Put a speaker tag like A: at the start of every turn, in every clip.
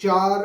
A: 4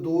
A: 2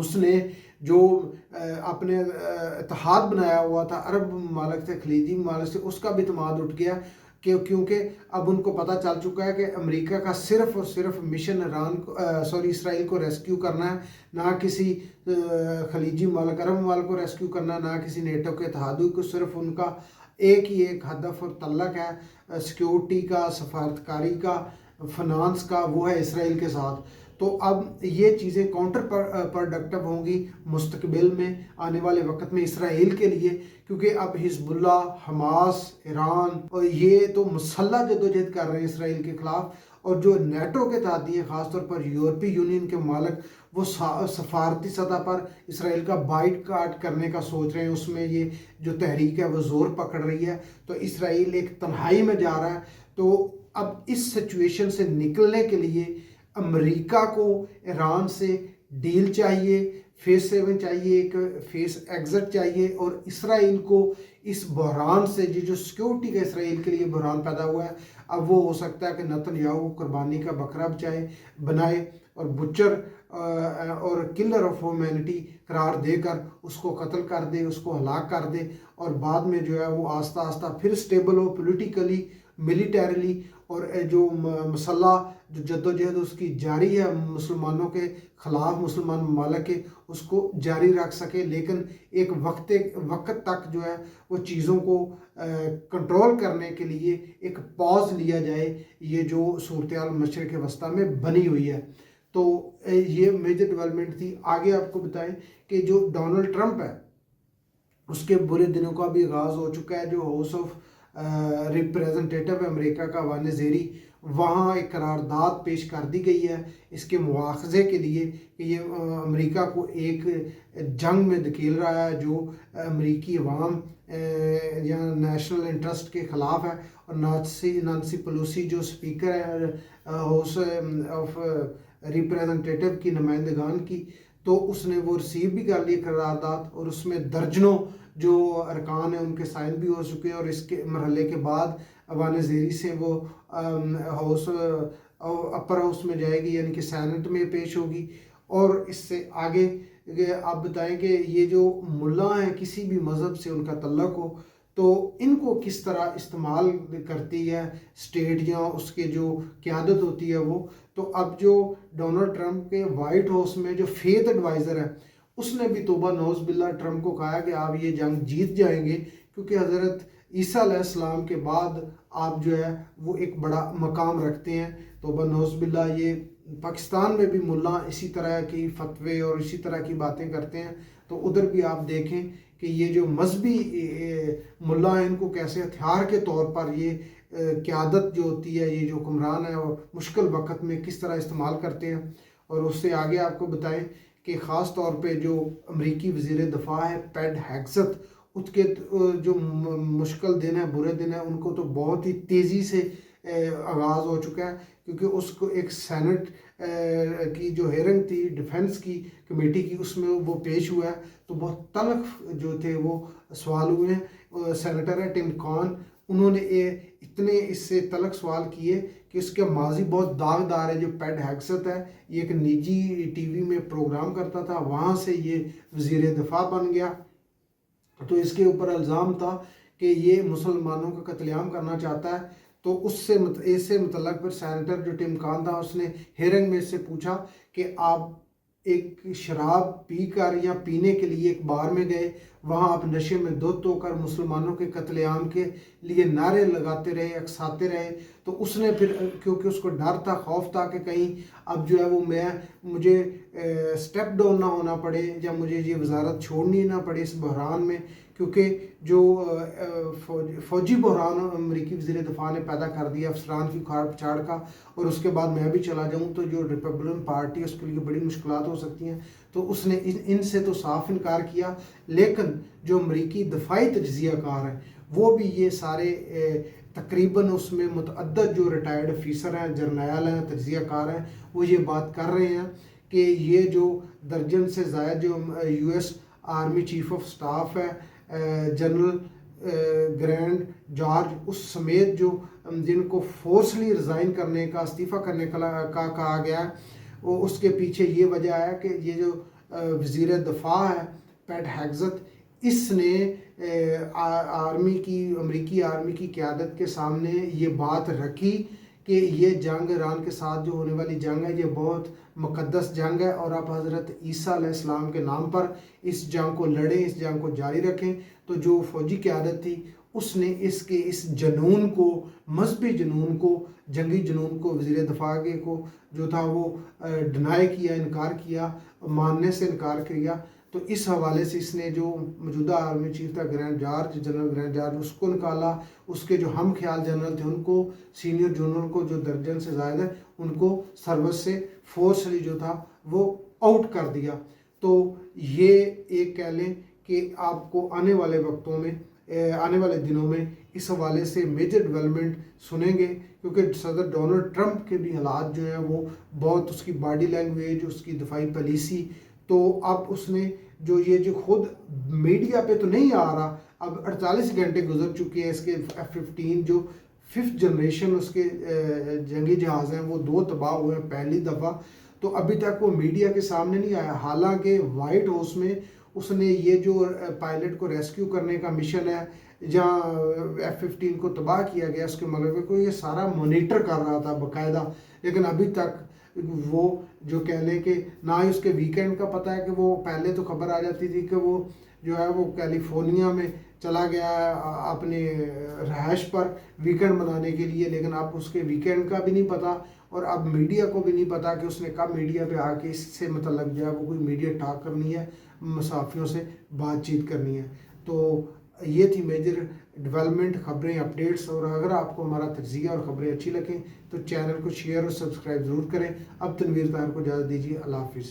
A: اس نے جو اپنے اتحاد بنایا ہوا تھا عرب ممالک سے، خلیجی ممالک سے، اس کا بھی اعتماد اٹھ گیا کیونکہ اب ان کو پتہ چل چکا ہے کہ امریکہ کا صرف اور صرف مشن اسرائیل کو ریسکیو کرنا ہے، نہ کسی خلیجی ممالک عرب ممالک کو ریسکیو کرنا، نہ کسی نیٹو کے اتحادی کو. صرف ان کا ایک ہی ایک ہدف اور تعلق ہے سیکیورٹی کا، سفارتکاری کا، فنانس کا، وہ ہے اسرائیل کے ساتھ. تو اب یہ چیزیں کاؤنٹر پروڈکٹیو ہوں گی مستقبل میں، آنے والے وقت میں اسرائیل کے لیے، کیونکہ اب حزب اللہ، حماس، ایران اور یہ تو مسلح جدوجہد کر رہے ہیں اسرائیل کے خلاف. اور جو نیٹو کے تحتی ہیں، خاص طور پر یورپی یونین کے ممالک، وہ سفارتی سطح پر اسرائیل کا بائٹ کاٹ کرنے کا سوچ رہے ہیں. اس میں یہ جو تحریک ہے وہ زور پکڑ رہی ہے، تو اسرائیل ایک تنہائی میں جا رہا ہے. تو اب اس سچویشن سے نکلنے کے لیے امریکہ کو ایران سے ڈیل چاہیے، فیس 7 چاہیے، ایک فیس ایگزٹ چاہیے، اور اسرائیل کو اس بحران سے، جو سیکیورٹی کا اسرائیل کے لیے بحران پیدا ہوا ہے، اب وہ ہو سکتا ہے کہ نتن یاہو قربانی کا بکرا بنائے اور بچر اور کلر آف ہیومینٹی قرار دے کر اس کو قتل کر دے، اس کو ہلاک کر دے، اور بعد میں جو ہے وہ آہستہ آہستہ پھر سٹیبل ہو پولیٹیکلی، ملیٹریلی، اور جو مسلح جو جدوجہد اس کی جاری ہے مسلمانوں کے خلاف، مسلمان ممالک کے، اس کو جاری رکھ سکے. لیکن ایک وقت تک جو ہے وہ چیزوں کو کنٹرول کرنے کے لیے ایک پاز لیا جائے. یہ جو صورتحال مشرق وسطیٰ میں بنی ہوئی ہے، تو یہ میجر ڈیولپمنٹ تھی. آگے آپ کو بتائیں کہ جو ڈونلڈ ٹرمپ ہے، اس کے برے دنوں کا بھی آغاز ہو چکا ہے. جو ہاؤس آف ریپریزنٹیٹو امریکہ کا ایوان زیری، وہاں ایک قرارداد پیش کر دی گئی ہے اس کے مواخذے کے لیے کہ یہ امریکہ کو ایک جنگ میں دھکیل رہا ہے جو امریکی عوام یا نیشنل انٹرسٹ کے خلاف ہے. اور نانسی پیلوسی جو سپیکر ہے ہاؤس آف ریپریزنٹیٹو کی نمائندگان کی، تو اس نے وہ ریسیو بھی کر لی قرارداد، اور اس میں درجنوں جو ارکان ہیں ان کے سائن بھی ہو چکے ہیں. اور اس کے مرحلے کے بعد ایوان زیری سے وہ ہاؤس اپر ہاؤس میں جائے گی، یعنی کہ سینٹ میں پیش ہوگی. اور اس سے آگے آپ بتائیں کہ یہ جو ملا ہیں، کسی بھی مذہب سے ان کا تعلق ہو، تو ان کو کس طرح استعمال کرتی ہے اسٹیٹ یا اس کے جو قیادت ہوتی ہے وہ. تو اب جو ڈونلڈ ٹرمپ کے وائٹ ہاؤس میں جو فیتھ ایڈوائزر ہے، اس نے بھی توبہ نوز باللہ ٹرمپ کو کہا کہ آپ یہ جنگ جیت جائیں گے، کیونکہ حضرت عیسیٰ علیہ السلام کے بعد آپ جو ہے وہ ایک بڑا مقام رکھتے ہیں. توبہ نوز باللہ. یہ پاکستان میں بھی ملا اسی طرح کی فتوے اور اسی طرح کی باتیں کرتے ہیں. تو ادھر بھی آپ دیکھیں کہ یہ جو مذہبی ملا ہیں، ان کو کیسے ہتھیار کے طور پر یہ قیادت جو ہوتی ہے، یہ جو حکمران ہے، اور مشکل وقت میں کس طرح استعمال کرتے ہیں. اور اس سے آگے آپ کو بتائیں کہ خاص طور پہ جو امریکی وزیر دفاع ہے پیٹ ہیگسیت، اس کے جو مشکل دن ہے، برے دن ہیں، ان کو تو بہت ہی تیزی سے آغاز ہو چکا ہے، کیونکہ اس کو ایک سینٹ کی جو ہیئرنگ تھی ڈیفنس کی کمیٹی کی، اس میں وہ پیش ہوا ہے. تو بہت تلخ جو تھے وہ سوال ہوئے ہیں. سینیٹر ہے ٹم کان، انہوں نے اتنے اس سے تلخ سوال کیے کہ اس کا ماضی بہت داغدار ہے. جو پیٹ ہیگسیت ہے، یہ ایک نجی ٹی وی میں پروگرام کرتا تھا، وہاں سے یہ وزیر دفاع بن گیا. تو اس کے اوپر الزام تھا کہ یہ مسلمانوں کا قتل عام کرنا چاہتا ہے. تو اس سے متعلق پھر سینیٹر جو ٹم کان تھا، اس نے ہیئرنگ میں اس سے پوچھا کہ آپ ایک شراب پی کر یا پینے کے لیے ایک بار میں گئے، وہاں آپ نشے میں دھت ہو کر مسلمانوں کے قتل عام کے لیے نعرے لگاتے رہے، اکساتے رہے. تو اس نے پھر، کیونکہ اس کو ڈر تھا، خوف تھا کہ کہیں اب جو ہے وہ مجھے سٹیپ ڈاؤن نہ ہونا پڑے، یا مجھے یہ وزارت چھوڑنی نہ پڑے اس بحران میں، کیونکہ جو فوجی بحران امریکی وزیر دفاع نے پیدا کر دیا افسران کی کھاڑ پچھاڑ کا، اور اس کے بعد میں بھی چلا جاؤں تو جو ریپبلکن پارٹی اس کے لیے بڑی مشکلات ہو سکتی ہیں. تو اس نے ان سے تو صاف انکار کیا. لیکن جو امریکی دفاعی تجزیہ کار ہیں، وہ بھی یہ سارے تقریباً اس میں متعدد جو ریٹائرڈ افیسر ہیں، جرنیل ہیں، تجزیہ کار ہیں، وہ یہ بات کر رہے ہیں کہ یہ جو درجن سے زائد جو U S army chief of staff ہے، جنرل گرینڈ جارج، اس سمیت جو جن کو فورسلی ریزائن کرنے کا، استعفیٰ کرنے کا کہا گیا ہے، وہ اس کے پیچھے یہ وجہ ہے کہ یہ جو وزیر دفاع ہے پیٹ ہیگزت، اس نے امریکی آرمی کی قیادت کے سامنے یہ بات رکھی کہ یہ جنگ ایران کے ساتھ جو ہونے والی جنگ ہے یہ بہت مقدس جنگ ہے، اور آپ حضرت عیسیٰ علیہ السلام کے نام پر اس جنگ کو لڑیں، اس جنگ کو جاری رکھیں۔ تو جو فوجی قیادت تھی اس نے اس جنون کو، مذہبی جنون کو، جنگی جنون کو، وزیر دفاع کے کو جو تھا وہ ڈینائی کیا، انکار کیا، ماننے سے انکار کیا۔ تو اس حوالے سے اس نے جو موجودہ آرمی چیف تھا جنرل گرینڈ جارج، اس کو نکالا، اس کے جو ہم خیال جنرل تھے ان کو، سینئر جنرل کو جو درجن سے زائد ہے ان کو سروس سے فورسلی جو تھا وہ آؤٹ کر دیا۔ تو یہ ایک کہہ لیں کہ آپ کو آنے والے وقتوں میں، آنے والے دنوں میں اس حوالے سے میجر ڈیولپمنٹ سنیں گے، کیونکہ صدر ڈونلڈ ٹرمپ کے بھی حالات جو ہیں وہ بہت، اس کی باڈی لینگویج، اس کی دفاعی پالیسی، تو اب اس نے جو خود میڈیا پہ تو نہیں آ رہا، اب 48 گھنٹے گزر چکے ہیں، اس کے F-15 جو 5th جنریشن اس کے جنگی جہاز ہیں وہ 2 تباہ ہوئے ہیں پہلی دفعہ، تو ابھی تک وہ میڈیا کے سامنے نہیں آیا۔ حالانکہ وائٹ ہاؤس میں اس نے یہ جو پائلٹ کو ریسکیو کرنے کا مشن ہے جہاں F-15 کو تباہ کیا گیا، اس کے ملبے کو یہ سارا مانیٹر کر رہا تھا باقاعدہ، لیکن ابھی تک وہ جو کہہ لیں کہ نہ ہی اس کے ویکینڈ کا پتہ ہے، کہ وہ پہلے تو خبر آ جاتی تھی کہ وہ جو ہے وہ کیلیفورنیا میں چلا گیا اپنے رہائش پر ویکینڈ منانے کے لیے، لیکن اب اس کے ویکینڈ کا بھی نہیں پتہ، اور اب میڈیا کو بھی نہیں پتہ کہ اس نے کب میڈیا پہ آ کے اس سے متعلق جو ہے وہ کوئی میڈیا ٹاک کرنی ہے، صحافیوں سے بات چیت کرنی ہے۔ تو یہ تھی میجر ڈیولپمنٹ، خبریں، اپڈیٹس، اور اگر آپ کو ہمارا تجزیہ اور خبریں اچھی لگیں تو چینل کو شیئر اور سبسکرائب ضرور کریں۔ اب تنویر طاہر کو اجازت دیجیے، اللہ حافظ۔